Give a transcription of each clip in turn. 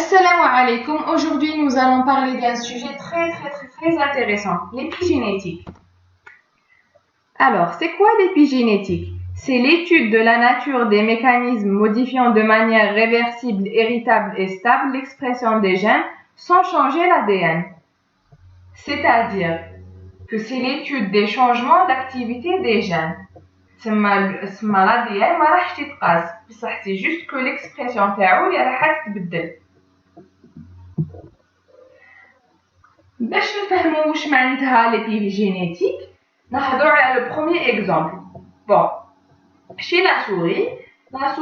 Assalamu alaikum. Aujourd'hui, nous allons parler d'un sujet très intéressant, l'épigénétique. Alors, c'est quoi l'épigénétique? C'est l'étude de la nature des mécanismes modifiant de manière réversible, héritable et stable l'expression des gènes sans changer l'ADN. C'est-à-dire que c'est l'étude des changements d'activité des gènes. l'ADN ما راح تتقاس بصح c'est juste que l'expression تاعو اللي راح تتبدل. باش نفهموا واش معناتها l'épigénétique نهضروا على le premier exemple. Bon, chez la souris a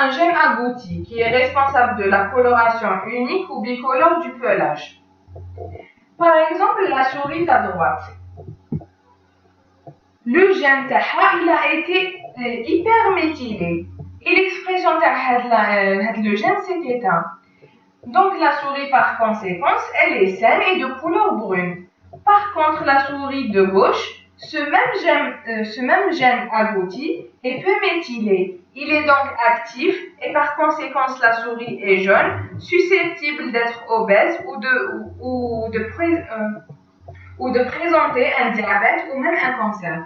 un gène agouti qui est responsable de la coloration unique ou bicolore du pelage. Par exemple, la souris à droite. Le gène تاعها il a été hyperméthylé et l'expression de le gène s'est éteint. Donc la souris par conséquence, elle est saine et de couleur brune. Par contre, la souris de gauche, ce même gène agouti est peu méthylé. Il est donc actif et par conséquence la souris est jaune, susceptible d'être obèse ou de présenter un diabète ou même un cancer.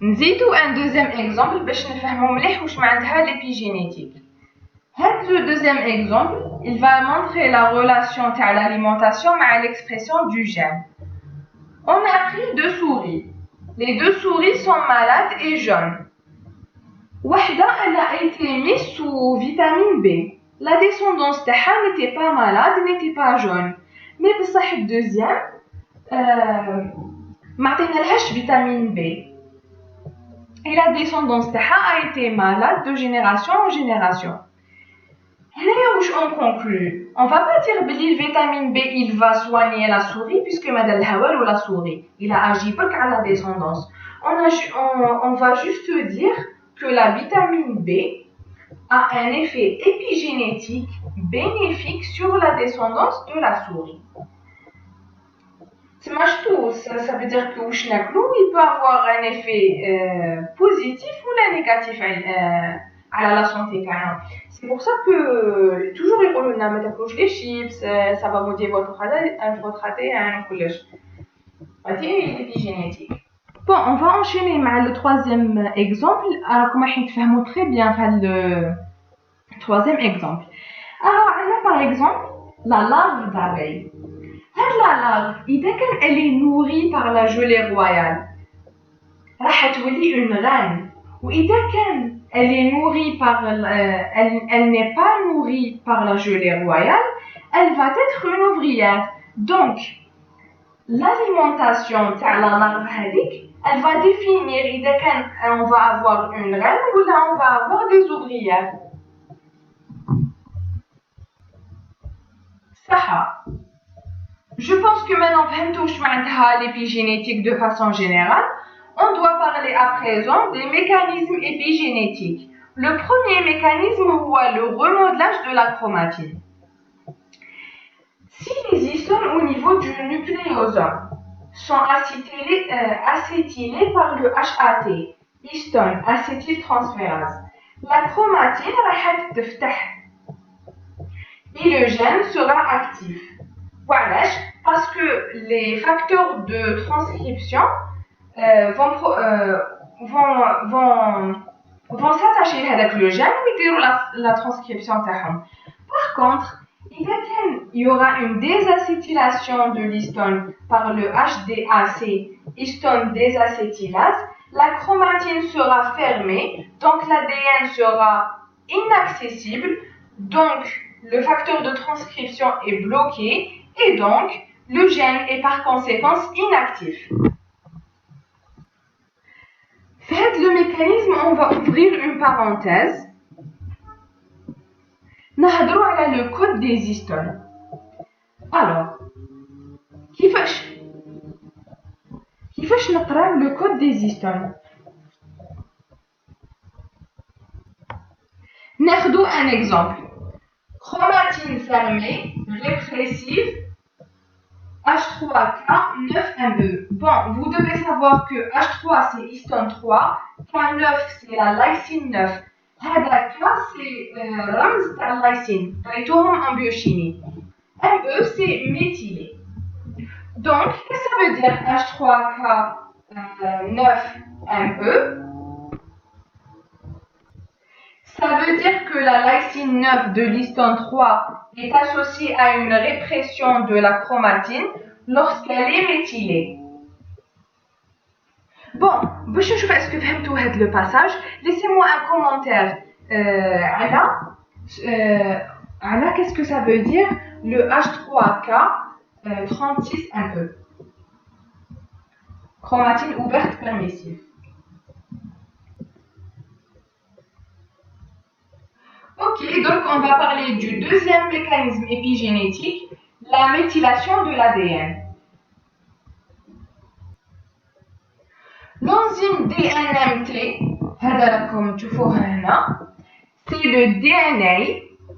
نزيدو un deuxième exemple باش نفهمو مليح واش معناتها l'épigénétique. Le deuxième exemple, il va montrer la relation à l'alimentation avec l'expression du gène. On a pris deux souris. Les deux souris sont malades et jaunes. Wahda, elle a été mise sous vitamine B. La descendance d'Aha n'était pas malade, n'était pas jaune. Mais le deuxième, m'atteignalhash vitamine B. Et la descendance d'Aha a été malade de génération en génération. On conclut. On va pas dire que le vitamine B il va soigner la souris puisque madame Hawal ou la souris il a agi pas qu'à la descendance. On va juste dire que la vitamine B a un effet épigénétique bénéfique sur la descendance de la souris. Ça veut dire que il peut avoir un effet positif ou négatif à la santé. C'est pour ça que toujours ils disent ne mangez les chips, ça va modifier votre ADN. C'est l'épigénétique. Bon, on va enchaîner avec le troisième exemple. Alors, comme vous comprenez très bien le troisième exemple. Alors, on a par exemple la larve d'abeille. La larve, elle est nourrie par la gelée royale. Elle est une reine. Ou elle est nourrie elle n'est pas nourrie par la gelée royale, elle va être une ouvrière. Donc, l'alimentation de la larve, elle va définir on va avoir une reine ou là on va avoir des ouvrières. Ça. Je pense que maintenant, l'épigénétique de façon générale. On doit parler à présent des mécanismes épigénétiques. Le premier mécanisme est le remodelage de la chromatine. Si les histones au niveau du nucléosome sont acétylés par le HAT, histone acétyltransférase, la chromatine va s'ouvrir et le gène sera actif. Voilà, parce que les facteurs de transcription vont s'attacher avec le gène et dire la transcription. Par contre, il y aura une désacétylation de l'histone par le HDAC, histone désacétylase, la chromatine sera fermée, donc l'ADN sera inaccessible, donc le facteur de transcription est bloqué et donc le gène est par conséquence inactif. Faites le mécanisme, on va ouvrir une parenthèse. نهضروا على le code des histones. Alors, كيفاش نقراو le code des histones. ناخذوا un exemple. Chromatine fermée, répressive, H3K 9ME. Bon, vous devez savoir que H3 c'est histone 3, K9 c'est la lysine 9. هذا K c'est رمز تاع lysine. قريتوهم en biochimie. ME c'est méthylé. Donc, qu'est-ce que ça veut dire H3K 9ME? Ça veut dire que la lysine 9 de l'histone 3 est associée à une répression de la chromatine lorsqu'elle est méthylée. Bon, باش نشوف est-ce que فهمتوا هذا le passage. Laissez-moi un commentaire. Ala, qu'est-ce que ça veut dire le H3K 36ME? Chromatine ouverte permissive. Ok, donc on va parler du deuxième mécanisme épigénétique, la méthylation de l'ADN. L'enzyme DNMT, c'est le DNA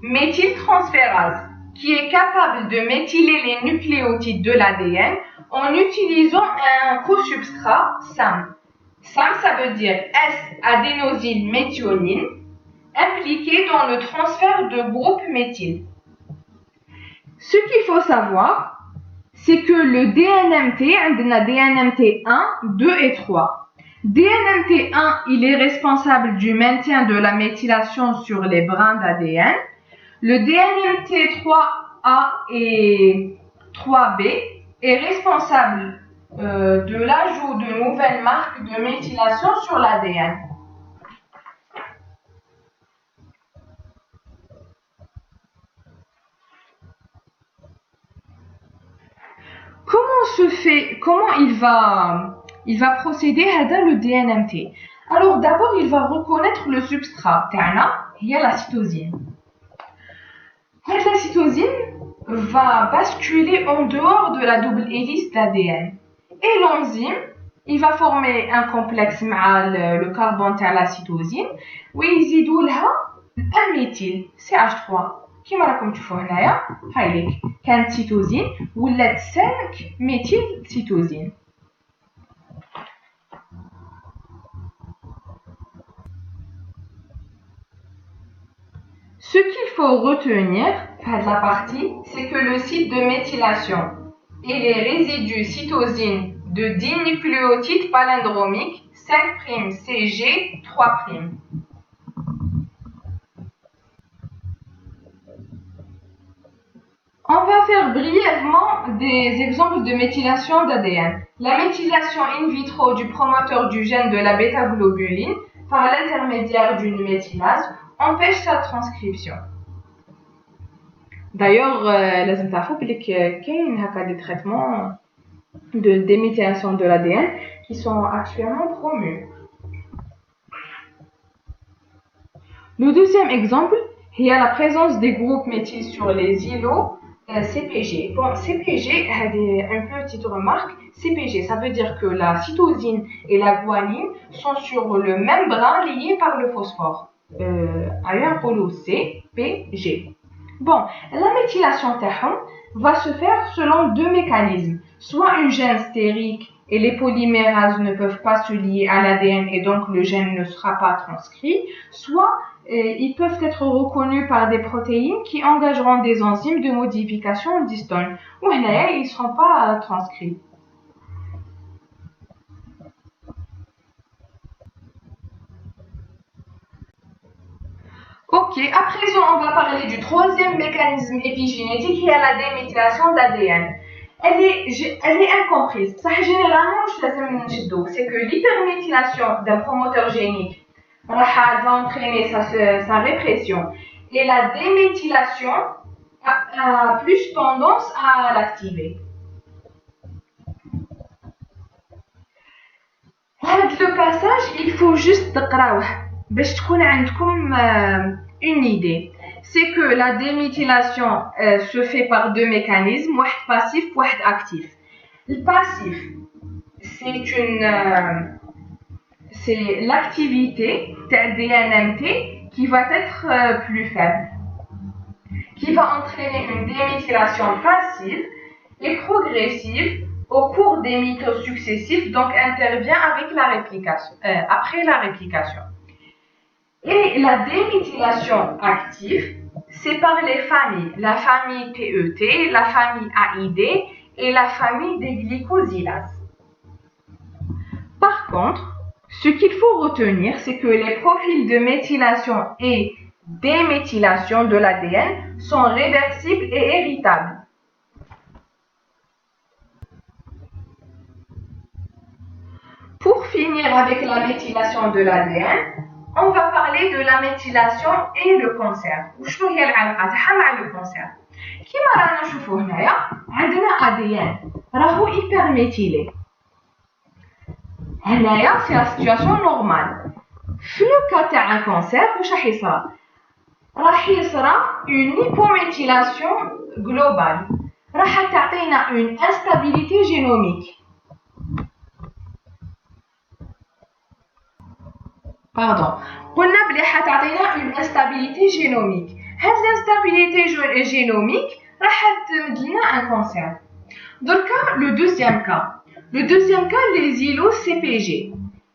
méthyltransférase qui est capable de méthyler les nucléotides de l'ADN en utilisant un cosubstrat SAM. SAM, ça veut dire S-adénosylméthionine, impliqué dans le transfert de groupes méthyl. Ce qu'il faut savoir, c'est que le DNMT, on a DNMT 1, 2 et 3. DNMT 1, il est responsable du maintien de la méthylation sur les brins d'ADN. Le DNMT 3A et 3B est responsable de l'ajout de nouvelles marques de méthylation sur l'ADN. Comment il va procéder à le DNMT? Alors d'abord, il va reconnaître le substrat. Il y a la cytosine. La cytosine va basculer en dehors de la double hélice d'ADN. Et l'enzyme, il va former un complexe avec le carbone de la cytosine où il y a un méthyle, CH3. كما راكم تشوفوا هنايا هايليك كانت سيتوزين ولات 5 ميثيل سيتوزين. Ce qu'il faut retenir dans la partie, c'est que le site de méthylation et les résidus cytosine de dinucléotides palindromiques 5' CG 3'. On va faire brièvement des exemples de méthylation d'ADN. La méthylation in vitro du promoteur du gène de la bêta-globuline par l'intermédiaire d'une méthylase empêche sa transcription. D'ailleurs, لازم تعرفوا بلي كاين هكا des traitements de déméthylation de l'ADN qui sont actuellement promus. Le deuxième exemple, il y a la présence des groupes méthyl sur les îlots CPG. Bon, CPG, une petite remarque, CPG, ça veut dire que la cytosine et la guanine sont sur le même brin liés par le phosphore. Ailleurs, pour le CPG. Bon, la méthylation va se faire selon deux mécanismes. Soit une gène stérique et les polymérases ne peuvent pas se lier à l'ADN et donc le gène ne sera pas transcrit, soit ils peuvent être reconnus par des protéines qui engageront des enzymes de modification d'histone. Ou là, ils ne seront pas transcrits. Ok, à présent, on va parler du troisième mécanisme épigénétique qui est la déméthylation d'ADN. Elle est incomprise. Ça, généralement, c'est que l'hyperméthylation d'un promoteur génique va entraîner sa répression. Et la déméthylation a plus tendance à l'activer. Le passage, il faut juste تقراوه باش تكون عندكم une idée. C'est que la déméthylation se fait par deux mécanismes, واحد passif, واحد actif. Le passif, c'est l'activité de DNMT qui va être plus faible, qui va entraîner une déméthylation passive est progressive au cours des mitoses successifs, donc intervient avec la réplication, après la réplication. Et la déméthylation active, c'est par les familles, la famille TET, la famille AID et la famille des glycosylases. Par contre, ce qu'il faut retenir, c'est que les profils de méthylation et déméthylation de l'ADN sont réversibles et héritables. Pour finir avec la méthylation de l'ADN, on va parler de la méthylation et le cancer. وشنو هي العلاقة تاعها مع لو كونسير؟ كيما رانا نشوفوا هنايا عندنا ADN راهو hyper méthylé. هنايا سي لا سيتوياسيون نورمال. في لو كا تاع ان كونسير واش راح يصرى اون هيبوميثيلاسيون جلوبال، راح تعطينا اون انستابيليتي جينوميك. قلنا بلي حتعطينا اون انستابيليتي جينوميك. هاد الانستابيليتي جينوميك راح تمد لنا ان كونسير. دركا لو دوزيام كا. Le deuxième cas, les îlots CPG.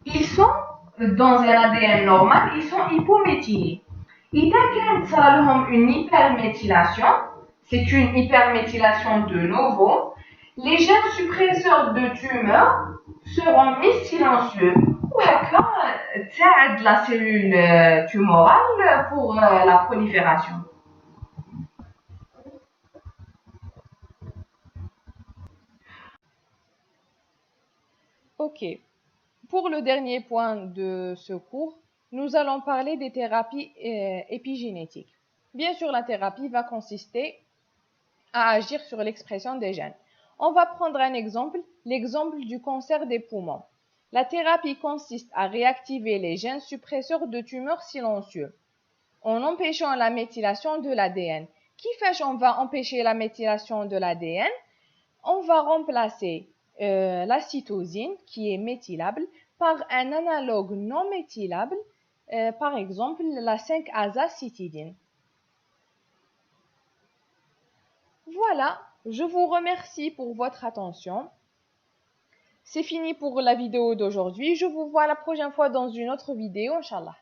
Ils sont dans un ADN normal, ils sont hypométhylés. إذا كانت صار لهم une hyperméthylation, c'est une hyperméthylation de nouveau, les gènes suppresseurs de tumeur seront mis silencieux. وهكا تساعد la cellule tumorale pour la prolifération. Ok, pour le dernier point de ce cours, nous allons parler des thérapies épigénétiques. Bien sûr, la thérapie va consister à agir sur l'expression des gènes. On va prendre un exemple, l'exemple du cancer des poumons. La thérapie consiste à réactiver les gènes suppresseurs de tumeurs silencieux en empêchant la méthylation de l'ADN. Qui fait on va empêcher la méthylation de l'ADN? On va remplacer la cytosine, qui est méthylable, par un analogue non méthylable, par exemple la 5-azacitidine. Voilà, je vous remercie pour votre attention. C'est fini pour la vidéo d'aujourd'hui. Je vous vois la prochaine fois dans une autre vidéo, Inch'Allah.